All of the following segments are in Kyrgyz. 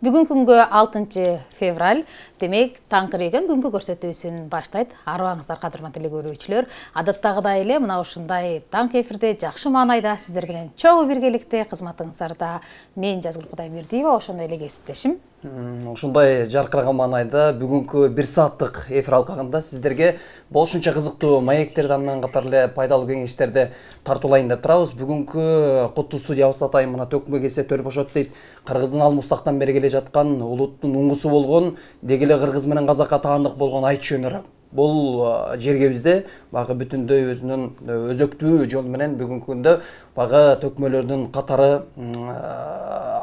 Бүгүнкү күнгө 6 февраль, демек таңкы реген бүгүнкү көрсөтүүсүн баштайт. Арыбаңыздар кадырман телекөрүүчүлөр. Адаттагыдай эле мына ушундай таңкы эфирде жакшы маанайда сиздер менен чогуу биргеликте кызматыңыздарда мен Жазгүл Кудайбердиева, ошондой эле кесиптешим. Ушундай жаркыраган маанайда бүгүнкү 1 сааттык эфир алкагында сиздерге болушунча кызыктуу маектерди андан катары эле пайдалуу кеңештерди тартуулайын деп турабыз. Бүгүнкү куттуу студиябыз атайын мына төкмө келсе төр бошот дейт. Кыргыздын ал мустактан бери келе жаткан улуттун уңгусу болгон, деги эле кыргыз менен казакка таандык болгон айтчы өнөр. Бул жергебизде багы бүтүндөй өзүнүн өзөктүү жол менен бүгүнкү күндө багы төкмөлөрдүн катары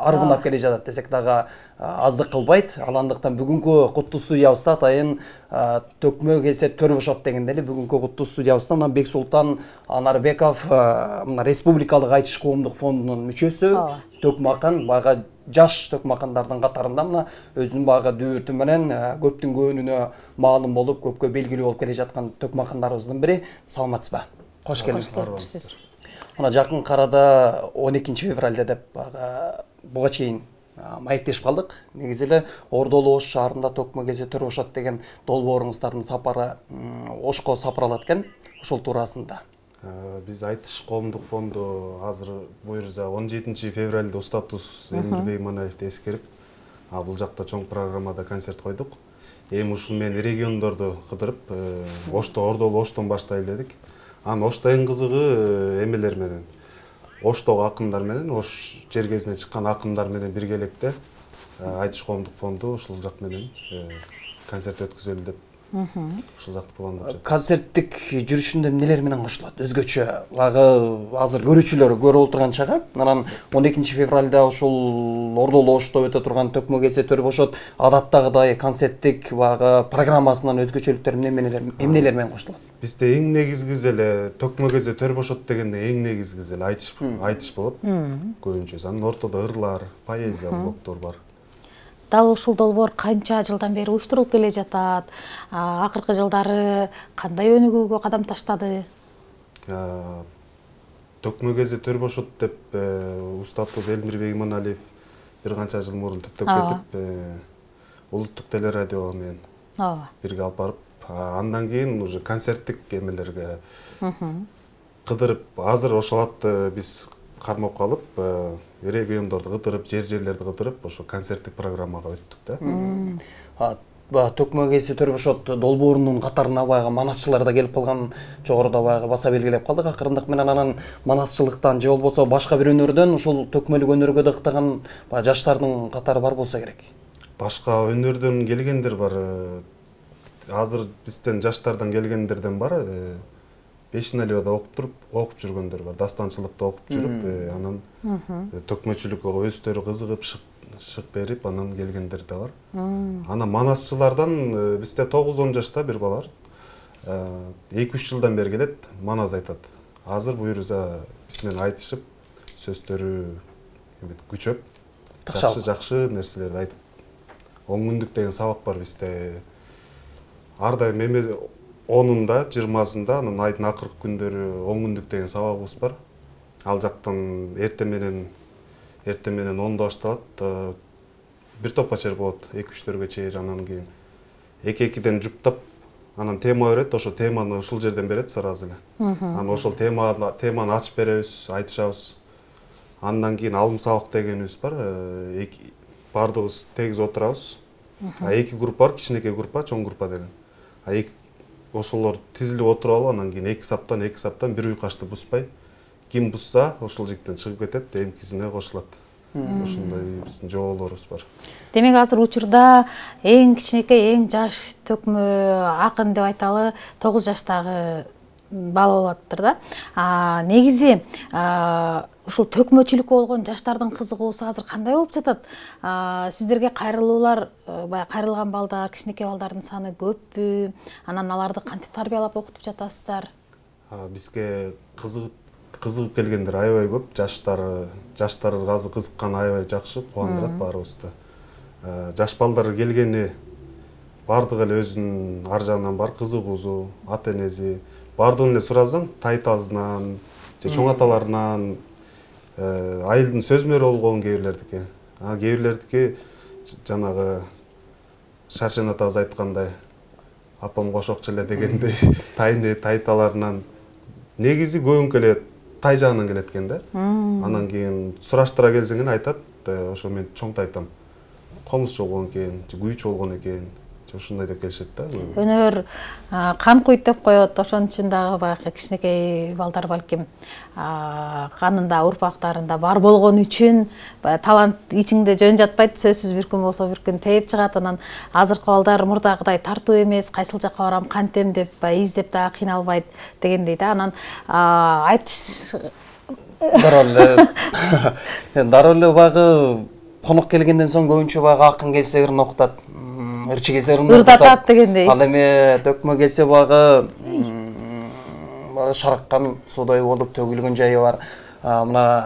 арбынап келе жатат десек дагы аздык кылбайт. Аландыктан бүгүнкү куттуу студиябызда атайын төкмө келсе төр бошот дегенде эле бүгүнкү куттуу студиябызда мына Бексултан Анарбеков мына Республикалык айтыш коомдук фондунун мүчөсү, төкмакан багы жаш төкмакандардын катарында мына өзүнүн багы дүүртү менен көптүн көөнүнө маалым болуп, көпкө белгилүү болуп келе жаткан төкмакандарыбыздын бири. Саламатсызбы? Кош келиңиз. Мына жакын арада 12 февралда деп буга чейин маектешип калдык. Негизи эле Ордолу Ош шаарында төкмө келсе төр бошот деген долбооруңуздардын сапары Ошко сапаралат экен. Ошол туурасында Биз айтыш коомдук фонду азыр буюрса 17 февралда устатыбыз Элмирбек Иманаевди эскерип, бул жакта чоң программада концерт койдук. Эми ушул менен региондорду кыдырып, Ошто Ордолу Оштон баштайлы дедик. Анан Ошто эң кызыгы эмелер менен, Оштогу акындар менен, Ош жергесине чыккан акындар менен биргеликте айтыш коомдук фонду ушул жак менен концерт өткүзөлү деп ушул жакты пландап жатат. Концерттик жүрүшүндө эмнелер менен кошулат? Өзгөчө багы азыр көрүүчүлөр көрүп отурган чагы. Анан 12 февралда ушул Ордолу Ошто өтө турган төкмө келсе төр бошот адаттагыдай концерттик багы программасынан өзгөчөлүктөр эмнелер менен кошулат? Бизде эң негизгиси эле төкмө келсе төр бошот дегенде эң негизгиси эле айтыш болот. Көбүнчөсү анын ортодо ырлар, поэзия блоктор бар. Дал ушул долбоор канча жылдан бери уюштурулуп келе жатат? Акыркы жылдары кандай өнүгүүгө кадам таштады? Төкмө келсе төр бошот деп устатыбыз Элмирбек Иманалиев бир канча жыл мурун түптөп кетип, улуттук телерадио менен бирге алып барып, андан кийин уже концерттик эмелерге кыдырып, азыр ошол атты биз кармап калып, региондорду кыдырып, жерлерди кыдырып, ошо концерттик программага өттүк да. Төкмө келсе төр бошот долбоорунун катарына баягы манасчылар да келип калган, жогоруда баягы баса белгилеп калдык. Акырындык менен анан манасчылыктан же болбосо башка бир өнөрдөн ушул төкмөлүк өнөргө дыктаган жаштардын катары бар болсо керек. Башка өнөрдөн келгендер бар. Азыр бизден жаштардан келгендерден бар. Бешиналиода окуп жүргөндөр бар. Дастанчылыкта окуп жүрүп, анан төкмөчүлүккө өздөрү кызыгып шык берип, анан келгендер да бар. Анан манасчылардан бизде 9-10 жашта бир бала бар. 2-3 жылдан бери келет, манас айтат. Азыр буюрса биз менен айтышып, сөздөрү күчөп, жакшы нерселерди айтып. 10 күндүк деген сабак бар бизде. Ар дайым 10-ында, 20-сында, анан айдын акыркы күндөрү 10 күндүк деген сабагыбыз бар. Ал жактан эрте менен 10-да башталат. Бир топко чейин болот, 2-3-төргө чейин, анан кийин 2-2ден жуптап, анан тема берет, ошо теманы ушул жерден берет сразу эле. Анан ошол теманы ачып беребиз, айтышабыз. Андан кийин алым сабак дегенибиз бар. Бардыгыбыз тегиз отурабыз. 2 группа бар, кичинекей группа, чоң группа деген. Ошолор тизилип отуруп алып, анан кийин 2 саптан бир уйкашты буспай, ким бусса ошол жигиттен чыгып кетет, эмкисине кошулат. Ошондой биздин жоболорубуз бар. Демек азыр учурда эң кичинекей, эң жаш төкмө акын деп айталы 9 жаштагы бала болуп атыптыр да. Негизи ушул төкмөчүлүккө болгон жаштардын кызыгуусу азыр кандай болуп жатат? Сиздерге кайрылуулар, баягы кайрылган балдар, кичинекей балдардын саны көппү? Анан аларды кантип тарбиялап окутуп жатасыздар? Бизге кызыгып келгендер аябай көп. Жаштар азыр кызыкканы аябай жакшы, кубандырат баарыбызды. Жаш балдар келгени бардыгы эле өзүнүн ар жагынан бар кызыгуусу, ата-энеси бардыгын эле суразаң, тайтазынан, же чоң аталарынан айылдын сөзмөрү болгон кээ бирлердики. Кээ бирлердики жанагы Шаршен атабыз айткандай, апам кошокчу эле дегендей тайны тайталарынан негизи көбүнкө эле тай жагынан келет экен да. Анан кийин сураштыра келсең айтат, ошо мен чоң тайтам. Комузчу болгон экен, күйчү болгон экен. Ушундай деп келишет да. Өнөр кан куйт деп коет, ошон үчүн дагы баягы кичинекей балдар балким канында, урпактарында бар болгон үчүн талант ичиңде жөн жатпайт, сөзсүз бир күн болсо бир күн тээп чыгат. Анан азыркы балдар мурдагыдай тартуу эмес, кайсыл жакка барам, кантем деп издеп дагы кыйналбайт дегендей да. Анан айтыш дароо эле баягы конок келгенден соң көбүнчө баягы акын келсе ырын окутат. Ырчы келсе ырдатат дегендей. Ал эми төкмө келсе баягы шараккан суудай болуп төгүлгөн жайы бар. Мына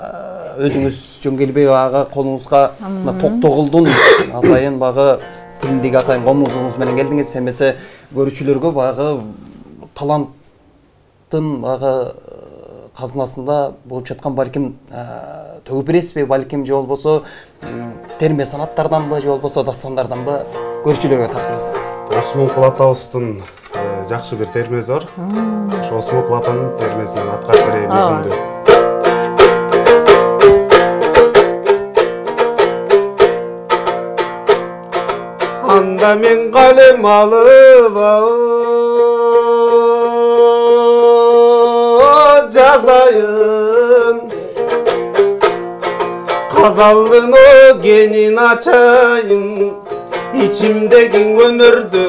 өзүңүз жөн келбей баягы колуңузга мына Токтогулдун атайын баягы стилиндеги атайын комузуңуз менен келдиңиз. Эмесе көрүүчүлөргө баягы таланттын баягы казынасында болуп жаткан балким төгүп бересизби, балким же болбосо терме санаттарданбы, же болбосо дастандарданбы көрүүчүлөргө тартып. Осмон Кулатабыздын жакшы бир термеси бар. Ошо Осмон Кулатанын термесинен аткарып берейин өзүмдү. Анда мен калем алып жазайын, казалдын огенин ачайын, ичимдеги өнөрдү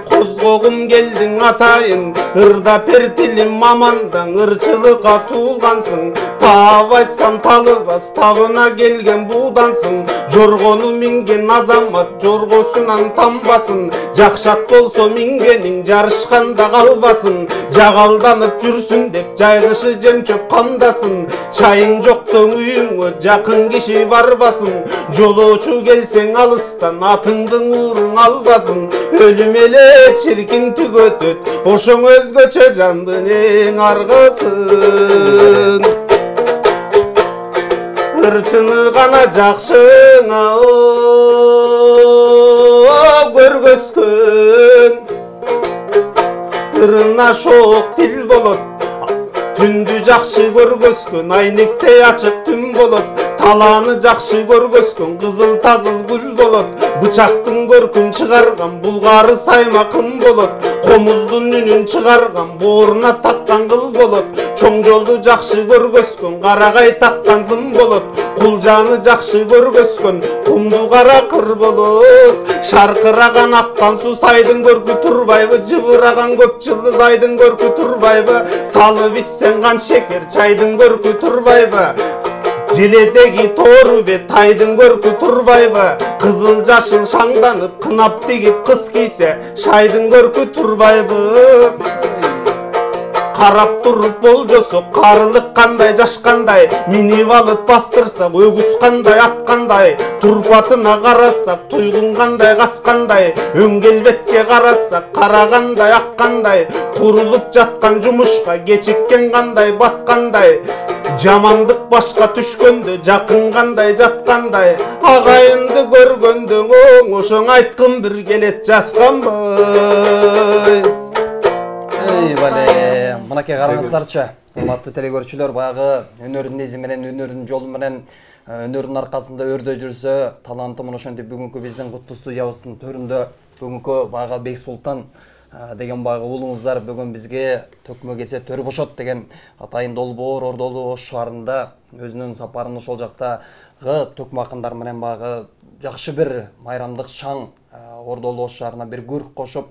козгогум келдиң атайын. Ырда пертилим мамандаң, ырчылыкка туулгансың, таап айтсам талыбас, табына келген буудансың. Жоргону минген азамат, жоргосунан тамбасын, жакшат болсо мингениң жарышканда калбасын. Жагалданып жүрсүн деп жайгышы жем чөп камдасын, чайың жоктоң үйүңө жакын киши барбасын. Жолоочу келсең алыстан, атыңдын уурун албасын. Өлүм эле чиркин түгөтөт, ошоң өзгөчө жандын эң аргысын. Ырчыны гана жакшыңа көргөзгөн, ырына шок тил болот. Түндү жакшы көргөзгөн, айнектей ачык түн болот. Таланы жакшы көргөзгөн, кызыл тазыл гүл болот. Бычактын көркүн чыгарган, булгары сайма кым болот. Комуздун үнүн чыгарган, бооруна таккан кыл болот. Чоң жолду жакшы көргөзгөн, карагай таккан зым болот. Кулжаны жакшы көргөзгөн, кумду кара кыр болот. Шаркыраган аккан суу сайдын көркү турбайбы, жыбыраган көп жылдыз айдын көркү турбайбы. Салып ичсең кан шекер, чайдын көркү турбайбы. Желедеги тоору бет тайдын көркү турбайбы. Кызыл жашыл шаңданып, кынап тигип кыз кийсе, шайдын көркү турбайбы. Карап туруп болжосо, карылык кандай жашкандай, минип алып бастырсак, өгүз кандай аткандай. Турпатына карасак, туйгун кандай каскандай, өң келбетке карасак, карагандай аккандай. Курулуп жаткан жумушка кечиккен кандай баткандай. Жамандык башка түшкөндө, жакын кандай жаткандай. Агайынды көргөндө оңошоң айткым бир келет жазганбай. Эй, бале, мынакей караңыздарчы, урматтуу телекөрүүчүлөр, баягы өнөрдүн изи менен, өнөрдүн жолу менен, өнөрдүн аркасында өрдө жүрсө, таланты мына ошентип бүгүнкү биздин куттуу студиябыздын төрүндө бүгүнкү баягы Бексултан деген баягы уулуңуздар бүгүн бизге төкмө келсе төр бошот деген атайын долбоор Ордолуу Ош шаарында өзүнүн сапарын ошол жактагы төкмө акындар менен баягы жакшы бир майрамдык шаң Ордолуу Ош шаарына бир көрк кошуп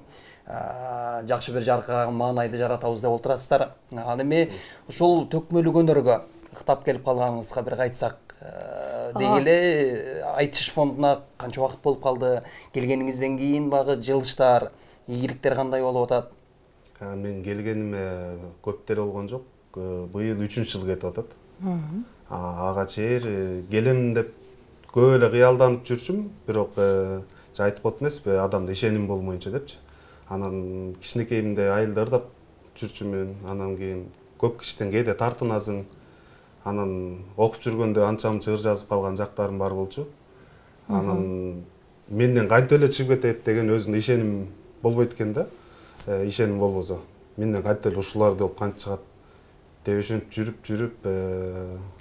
жакшы бир жаркыраган маанайды жаратабыз деп отурасыздар. Ал эми ушул төкмөлүк өнөргө ыктап келип калганыңызга бир кайтсак деги эле, айтыш фондуна канча убакыт болуп калды? Келгениңизден кийин багы жылыштар, ийгиликтер кандай болуп атат? Мен келгениме көптөр болгон жок. Быйыл 3-жыл кетип атат. Ага чейин келем деп көп эле кыялданып жүрчүм, бирок айтып эмеспи, адамда ишеним болмоюнча депчи. Анан кичинекейимде айылда ырдап жүрчүмүн. Анан кийин көп кишиден кээде тартынасың. Анан окуп жүргөндө анча-мынча ыр жазып калган жактарым бар болчу. Анан менден кантип эле чыгып кетет деген өзүнүн ишеним болбойт экен да. Ишеним болбосо менден кантип эле ушуларды болуп кантип чыгат деп ушинтип жүрүп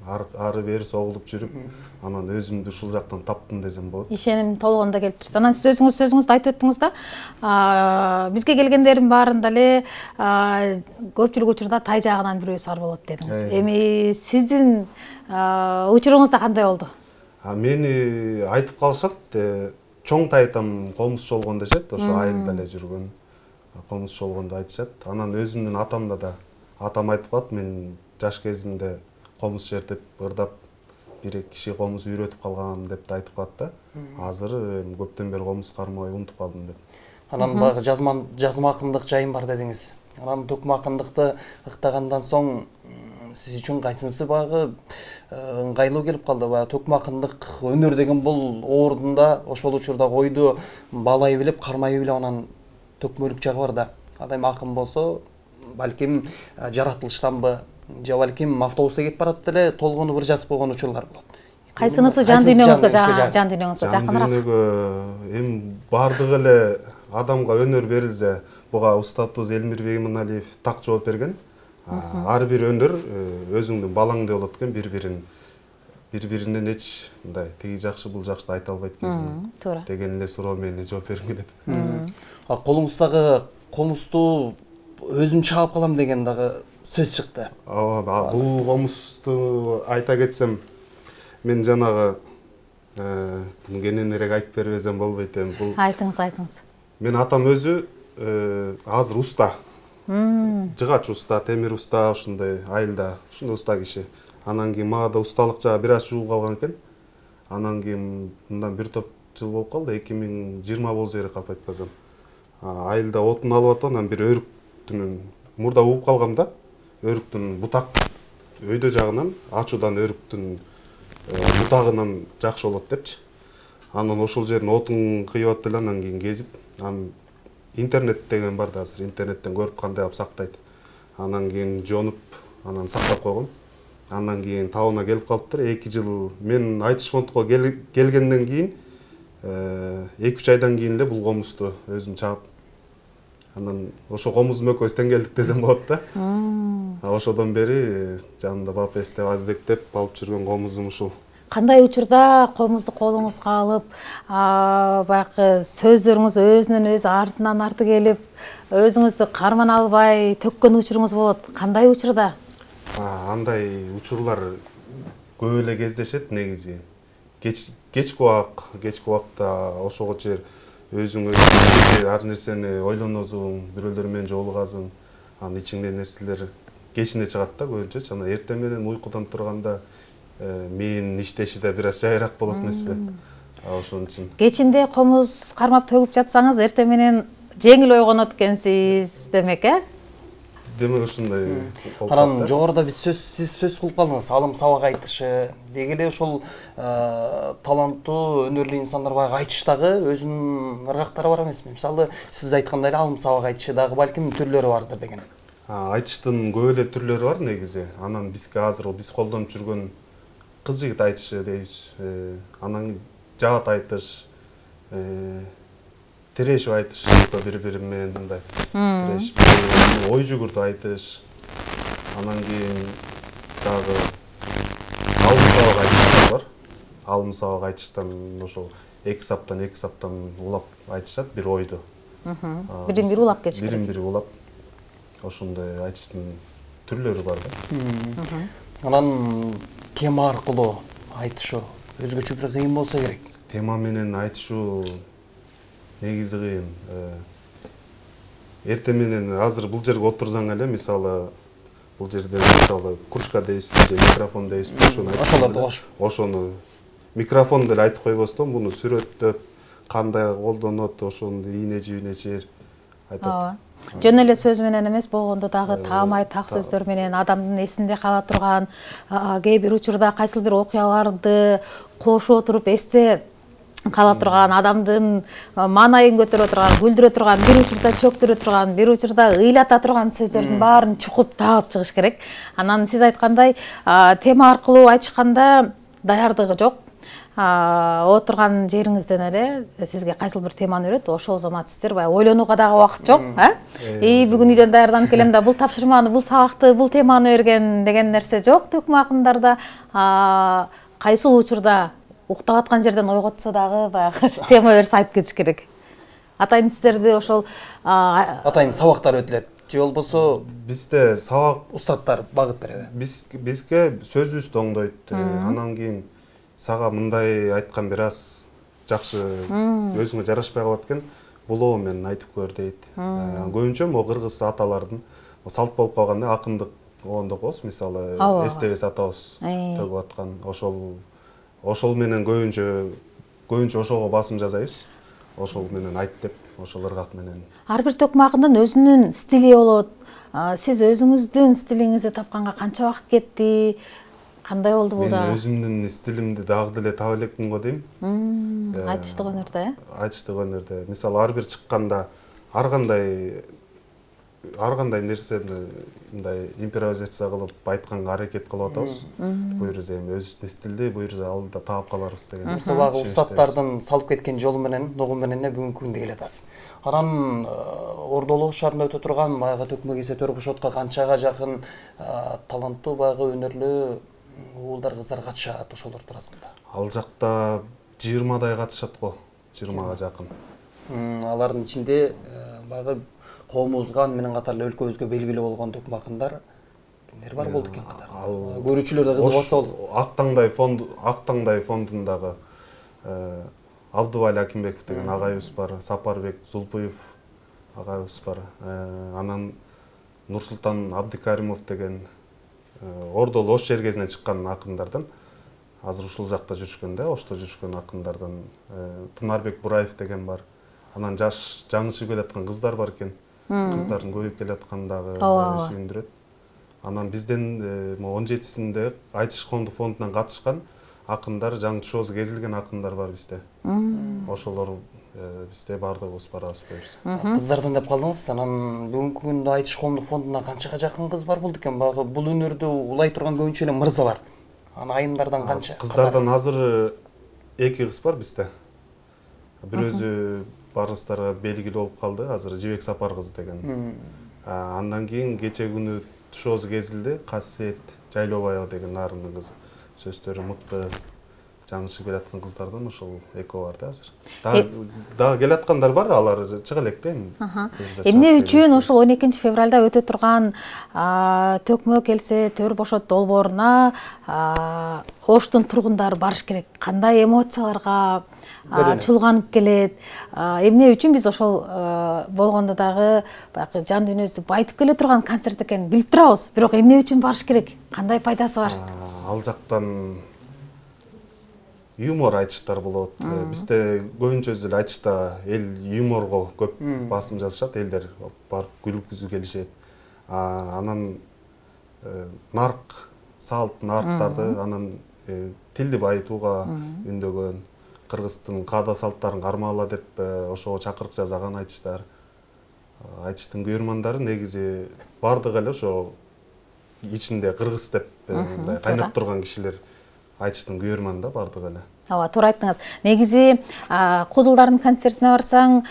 ары бери согулуп жүрүп анан өзүмдү ушул жактан таптым десем болот. Ишеним толгондо келип турса. Анан сиз сөзүңүздө айтып өттүңүз да, бизге келгендердин баарында эле көпчүлүк учурда тай жагынан бирөөсү ар болот дедиңиз. Эми сиздин учуруңузда кандай болду? Мени айтып калышат, чоң тайтам комузчу болгон дешет, ошо айылда эле жүргөн комузчу болгонду айтышат. Анан өзүмдүн атамда да атам айтып калат, мен жаш кезимде комуз чертип, ырдап, бир киши комуз үйрөтүп калган деп да айтып калат да. Азыр көптөн бери комуз кармабай унутуп калдым деп. Анан баягы жазма акындык жайым бар дедиңиз. Анан токмо акындыкты ыктагандан соң сиз үчүн кайсынысы баягы ыңгайлуу келип калды? Баягы токмо акындык өнөр деген бул ордунда ошол учурда койду баалай билип, кармай билип анан төкмөлүк жагы бар да. Адам акын болсо, балким жаратылыштанбы, же балким автобуста кетип барат эле толгону бир жазып койгон учурлар болот. Кайсынысы жан дүйнөңүзгө жакыныраак? Дүйнөгө эми баардыгы эле адамга өнөр берилсе, буга устатыбыз Элмир Бейманалиев так жооп берген. Ар бир өнөр өзүңдүн балаңдай болот экен, бири-биринен эч мындай тиги жакшы, бул жакшы деп айта албайт кезин. Туура. Деген эле суроо менен жооп бергим келет. Колуңуздагы комузду өзүм чаап калам деген дагы сөз чыкты. Ооба, бул комузду айта кетсем, мен жанагы буну кененирээк айтып бербесем болбойт эми. Бул Айтыңыз. Мен атам өзү азыр уста. Жыгач уста, темир уста, ушундай айылда, ушундай уста киши. Анан кийин мага да усталык жагы бир аз жугуп калган экен. Анан кийин мындан бир топ жыл болуп калды, 2020 болсо керек калп айтпасам. Айылда отун алып атып, анан бир өрүктүн мурда угуп калгам да. Өрүктүн бутак өйдө жагынан, ачуудан өрүктүн бутагынан жакшы болот депчи. Анан ошол жерин отун кыйып атып эле анан кийин кезип, анан интернет деген бар да азыр, интернеттен көрүп кандай кылып сактайт. Анан кийин жонуп, анан сактап койгом. Андан кийин табына келип калыптыр. 2 жыл мен айтыш фондко келгенден кийин 2-3 айдан кийин эле бул комузду өзүм чаап. Анан ошо комуздун экөөбүз тең келдик десем болот да. Ошодон бери жанымда бап эстеп, аздектеп алып жүргөн комузум ушул. Кандай учурда комузду колуңузга алып, баягы сөздөрүңүз өзүнөн өзү артынан арты келип, өзүңүздү карман албай төккөн учуруңуз болот? Кандай учурда? Андай учурлар көп эле кездешет негизи. Кечки убакта ошого чейин өзүң ар нерсени ойлоносуң, бирөөлөр менен жолугасың, анын ичиңдеги нерселер кечинде чыгат да көбүнчө. Анан эртең менен уйкудан турганда мен иштеши да бир аз жайыраак болот эмеспи? Ошон үчүн. Кечинде комуз кармап төгүп жатсаңыз, эртең менен жеңил ойгонот экенсиз демек, Демек ушундай. Анан жогоруда сиз сөз кылып калдыңыз, алым сабак айтышы. Деги эле ошол таланттуу, өнөрлүү инсандар баягы айтыштагы өзүнүн ыргактары бар эмеспи? Мисалы, сиз айткандай эле алым сабак айтышы дагы балким түрлөрү бардыр деген. Айтыштын көп эле түрлөрү бар негизи. Анан бизге азыр биз колдонуп жүргөн кыз жигит айтышы дейбиз. Анан жаат айтыш, тирешип айтыш, бири-бири менен мындай тирешип, ой жүгүртүп айтыш. Анан кийин дагы алым сабак айтыш бар. Алым сабак айтыштан ошол 2 саптан улап айтышат бир ойду. Бирин-бири улап кетиш керек. Бирин-бири улап. Ошондой айтыштын түрлөрү бар да. Анан тема аркылуу айтышуу өзгөчө бир кыйын болсо керек. Тема менен айтышуу негизи кыйын. Эртең менен азыр бул жерге отурсаң эле, мисалы бул жерде мисалы кружка дейсизби же микрофон дейсизби, ошону микрофон деле айтып койбостон муну сүрөттөп, кандай колдонот, ошону ийне жер айтат. Жөн эле сөз менен эмес болгондо дагы таамай так сөздөр менен адамдын эсинде кала турган, кээ бир учурда кайсыл бир окуяларды кошуп отуруп эсте кала турган, адамдын маанайын көтөрө турган, күлдүрө турган, бир учурда чөктүрө турган, бир учурда ыйлата турган сөздөрдүн баарын чукуп таап чыгыш керек. Анан сиз айткандай тема аркылуу айтышканда даярдыгы жок. отурган жериңизден эле сизге кайсыл бир теманы берет, ошол замат сиздер баягы ойлонууга дагы убакыт жок, бүгүн үйдөн даярданып келем да бул тапшырманы, бул сабакты, бул теманы берген деген нерсе жок төкмө акындарда. Кайсыл учурда уктап аткан жерден ойготсо дагы баягы тема берсе айтып кетиш керек. Атайын сиздерди ошол атайын сабактар өтүлөт же болбосо бизде сабак устаттар багыт береби? Бизге сөзүбүздү оңдойт. Анан кийин сага мындай айткан бир аз жакшы өзүңө жарашпай калат экен, булоо менен айтып көр дейт. Көбүнчө могу кыргыз аталардын салт болуп калганда акындык оондо коебуз, мисалы эстебес атабыз төгүп аткан ошол менен көбүнчө ошого басым жасайбыз. Ошол менен айт деп, ошол ыргак менен. Ар бир төкмө акындын өзүнүн стили болот. Сиз өзүңүздүн стилиңизди тапканга канча убакыт кетти? Кандай болду бул да? Мен өзүмдүн стилимди дагы деле таба элекмин го дейм. Айтыштык өнөрдө, Айтыштык өнөрдө. Мисалы ар бир чыкканда ар кандай нерсени мындай импровизация кылып айтканга аракет кылып атабыз. Буюрса эми өзүбүздүн стилди, буюрса алда таап каларбыз деген. Ошо багы устаттардын салып кеткен жолу менен, нугу менен бүгүнкү күндө келе атасыз. Анан Ордолоо шаарында өтө турган баягы төкмө кесе төр бошотко канчага жакын таланттуу баягы өнөрлүү уулдар, кыздар катышат ошолор туурасында? Ал жакта 20дай катышат го, 20га жакын. Алардын ичинде баягы коомубузга менен катар эле өлкөбүзгө белгилүү болгон төкмө акындар кимдер бар болду экен катар? Көрүүчүлөр да кызыгып атса болду. Ак таңдай фондундагы Абдыбай Акимбеков деген агайыбыз бар, Сапарбек Зулпуев агайыбыз бар. Анан Нурсултан Абдикаримов деген Ордолоо Ош жергесинен чыккан акындардан, азыр ушул жакта жүрүшкөн Ошто жүрүшкөн акындардан Тынарбек Бураев деген бар. Анан жаш жаңычып келаткан кыздар бар экен. Кыздардын көбөйүп келаткандагы сүйүндүрөт. Анан бизден 17-синде Айтыш коомдук фондунан катышкан акындар, жаңы тушоосу кезилген акындар бар бизде. Ошолор бизде бардыгыбыз барабыз буюрса. Кыздардан деп калдыңыз. Анан бүгүнкү күндө Айтыш коомдук фондуна канчага жакын кыз бар болду экен? Багы бул өнөрдү улай турган көбүнчө эле мырзалар. Анан айымдардан канча? Кыздардан азыр 2 кыз бар бизде. Бирөөсү барыңыздарга белгилүү болуп калды, азыр Жибек Сапар кызы деген. Андан кийин кече күнү тушоосу кезилди, Касиет Жайлообаева деген нарындын кызы. Сөздөрү мыкты, жаңычып келаткан кыздардан ошол экөө бар да азыр. Дагы келаткандар бар, алар чыга элек да эми. Эмне үчүн ошол 12 февралда өтө турган төкмө келсе төр бошот долбооруна Оштун тургундары барыш керек? Кандай эмоцияларга чулганып келет? Эмне үчүн биз ошол болгондо дагы баягы жан дүйнөбүздү байытып келе турган концерт экенин билип турабыз. Бирок эмне үчүн барыш керек? Кандай пайдасы бар? Ал жактан юмор айтыштар болот. Бизде көбүнчө эле айтышта эл юморго көп басым жасашат, элдер барып күлгүзүү келишет. Анан нарк, салт, нарктарды, анан тилди байытууга үндөгөн, кыргыздын каада салттарын кармагыла деп ошого чакырык жасаган айтыштар. Айтыштын күйөрмандары негизи бардыгы эле ошо ичинде кыргыз деп кайнап турган кишилер айтыштын күйөрманында бардыгы эле. Ооба, туура айттыңыз. Негизи кудулдардын концертине барсаң,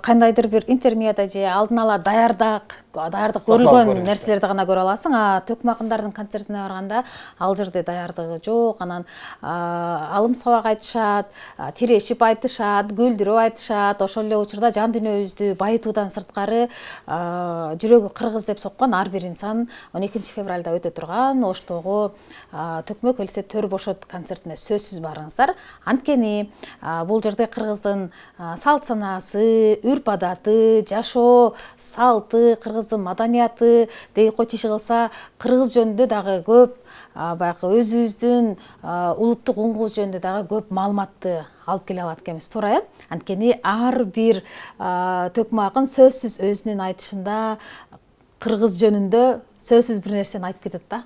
кандайдыр бир интермеда же алдын ала даярдык көрүлгөн нерселерди гана көрө аласың. Төкмө акындардын концертине барганда ал жерде даярдыгы жок. Анан алым сабак айтышат, тирешип айтышат, күлдүрүп айтышат. Ошол эле учурда жан дүйнөбүздү байытуудан сырткары жүрөгү кыргыз деп соккон ар бир инсан 12 февралда өтө турган Оштогу төкмө келсе төр бошот концертине сөзсүз барыңыздар. Анткени бул жерде кыргыздын салт санаасы, үрп адаты, жашоо салты, кыргыздын маданияты деги тиши кылса, кыргыз жөнүндө дагы көп баягы өзүбүздүн улуттук уңгубуз жөнүндө дагы көп маалыматты алып келе алат экенбиз, туура э? Анткени ар бир төкмө акын сөзсүз өзүнүн айтышында кыргыз жөнүндө сөзсүз бир нерсени айтып кетет да.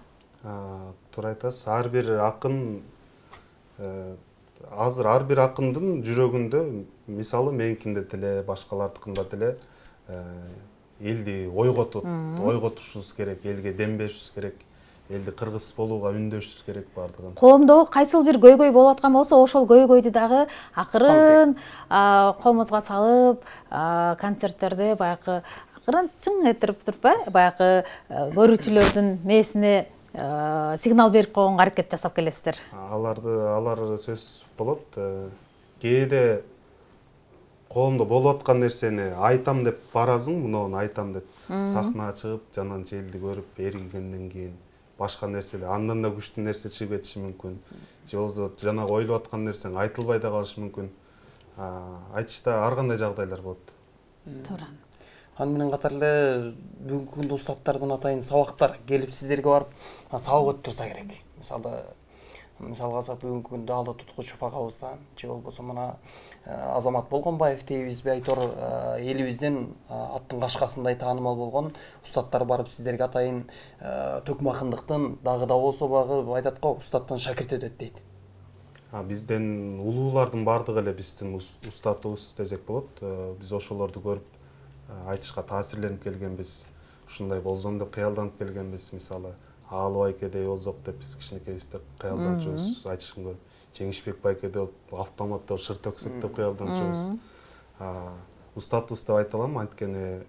Туура айтасыз. Ар бир акын азыр ар бир акындын жүрөгүндө, мисалы меникинде деле, башкалардыкында деле элди ойготушубуз керек, элге дем беришибиз керек, элди кыргыз болууга үндөшүбүз керек баардыгын. Коомдогу кайсыл бир көйгөй болуп аткан болсо, ошол көйгөйдү дагы акырын коомубузга салып, концерттерде баягы акырын чың этирип туруп, баягы көрүүчүлөрдүн мээсине сигнал берип койгонго аракет жасап келесиздер. Алар сөз болот. Кээде коомдо болуп аткан нерсени айтам деп барасың, муну айтам деп сахнага чыгып, жанан желди көрүп эргигенден кийин башка нерселер, андан да күчтүү нерсе чыгып кетиши мүмкүн. Же болбосо жанагы ойлоп аткан нерсең айтылбай да калышы мүмкүн. Айтышта ар кандай жагдайлар болот. Туура. Аны менен катар эле бүгүнкү күндө устаттардан атайын сабактар келип сиздерге барып сабак өттүрсө керек. Мисалга алсак бүгүнкү күндө Алда Туткучев агабыздан же болбосо мына Азамат Болгонбаев дейбизби, айтор элибизден аттын кашкасындай таанымал болгон устаттар барып сиздерге атайын төкмө акындыктын дагы да болсо багы айтат го, устаттан шакирт өтөт дейт. Бизден улуулардын баардыгы эле биздин устатыбыз десек болот. Биз ошолорду көрүп айтышка таасирленип келгенбиз. Ушундай болсом деп кыялданып келгенбиз. Мисалы Аалы байкедей болсок деп биз кичинекейибизде кыялданчубуз, айтышын көрүп. Жеңишбек байкеде автоматта шыр төксөк деп кыялданчубуз. Устатыбыз деп айта алам, анткени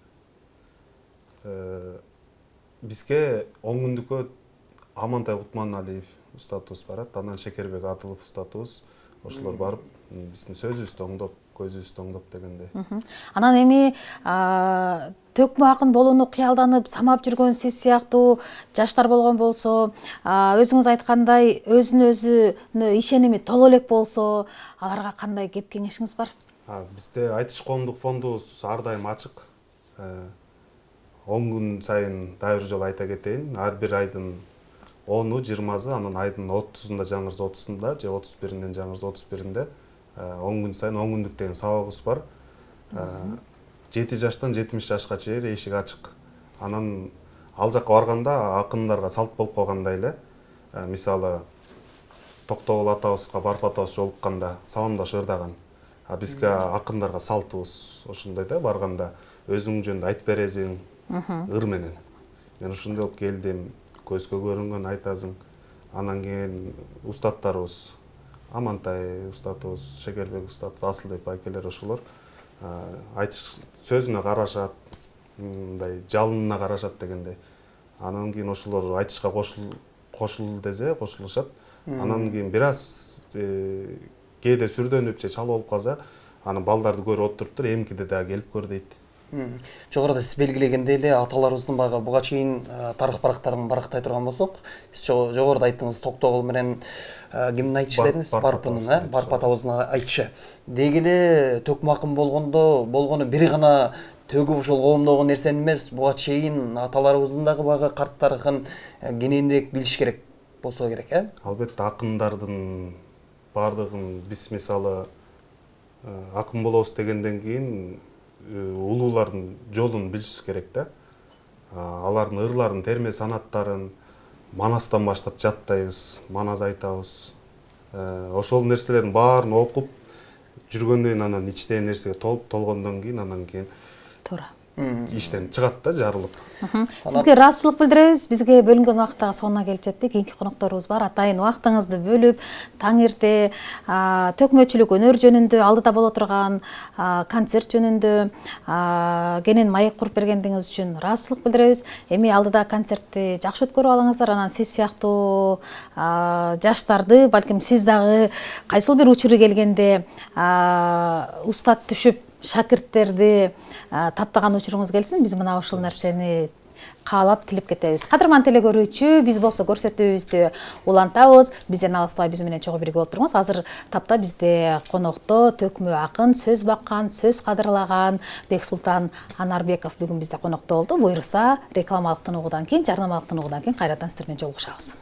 бизге оң күндүккө Амантай Утманалиев устатыбыз барат, анан Шекербек Адылов устатыбыз. Ошолор барып биздин сөзүбүздү оңдоп, көзүбүздү оңдоп дегендей. Анан эми төкмө акын болууну кыялданып самап жүргөн сиз сыяктуу жаштар болгон болсо, өзүңүз айткандай өзүнө өзү ишеними толо элек болсо, аларга кандай кеп кеңешиңиз бар? Бизде айтыш коомдук фондубуз ар дайым ачык. 10 күн сайын дагы бир жолу айта кетейин, ар бир айдын 10-у, 20-сы, анан айдын 30-сунда жаңырыз 30-сунда же 31-инден жаңырыз 31-инде 10 күн сайын 10 күндүк деген сабагыбыз бар. 7 жаштан 70 жашка чейин эшик ачык. Анан ал жакка барганда акындарга салт болуп калгандай эле. Мисалы Токтогул атабызга барып атабыз жолукканда саламдашып ырдаган. Бизге акындарга салтыбыз ошондой да, барганда өзүң жөнүндө айтып бересиң ыр менен. Мен ушундай болуп келдим, көзгө көрүнгөн айтасың. Анан кийин устаттарыбыз Амантай устатыбыз, Шекербек устатыбыз, Асылбек байкелер ошолор айтыш сөзүнө карашат, мындай жалынына карашат дегендей. Анан кийин ошолор айтышка кошул десе кошулушат. Анан кийин бир аз кээде сүрдөнүп же чал болуп калса, анан балдарды көрүп отуруптур, эмкиде дагы келип көр дейт. Жогоруда сиз белгилегендей эле аталарыбыздын багы буга чейин тарых барактарын барактай турган болсок, сиз жогоруда айттыңыз Токтогул менен кимдин айтышы дедиңиз? Барпынын, Барп атабыздын айтышы. Деги эле төкмө акын болгону бир гана төгүп ошол коомдогу нерсени эмес, буга чейин аталарыбыздын дагы багы карт тарыхын кененирээк билиш керек болсо керек, Албетте акындардын баардыгын биз мисалы акын болобуз дегенден кийин улуулардын жолун билишибиз керек да. Алардын ырларын, терме санаттарын манастан баштап жаттайбыз, манас айтабыз. Ошол нерселердин баарын окуп жүргөндөн кийин анан ичтеги нерсеге толгондон кийин анан кийин туура иштен чыгат да, жарылып. Сизге ыраазычылык билдиребиз. Бизге бөлүнгөн убакыт дагы соңуна келип жетти. Кийинки конокторубуз бар. Атайын убактыңызды бөлүп, таң эрте төкмөчүлүк өнөр жөнүндө, алдыда боло турган концерт жөнүндө кенен маек куруп бергендиңиз үчүн ыраазычылык билдиребиз. Эми алдыда концертти жакшы өткөрүп алыңыздар. Анан сиз сыяктуу жаштарды, балким сиз дагы кайсыл бир учуру келгенде устат түшүп шакирттерди таптаган учуруңуз келсин. Биз мына ушул нерсени каалап тилеп кетебиз. Кадырман теле көрүүчү, биз болсо көрсөтүүбүздү улантабыз. Бизден алыстабай биз менен чогуу бирге болуп туруңуз. Азыр тапта бизде конокто төкмө акын, сөз баккан, сөз кадырлаган Бексултан Анарбеков бүгүн бизде конокто болду. Буюрса рекламалык тыныгуудан кийин, жарнамалык тыныгуудан кийин кайрадан сиздер менен жолугушабыз.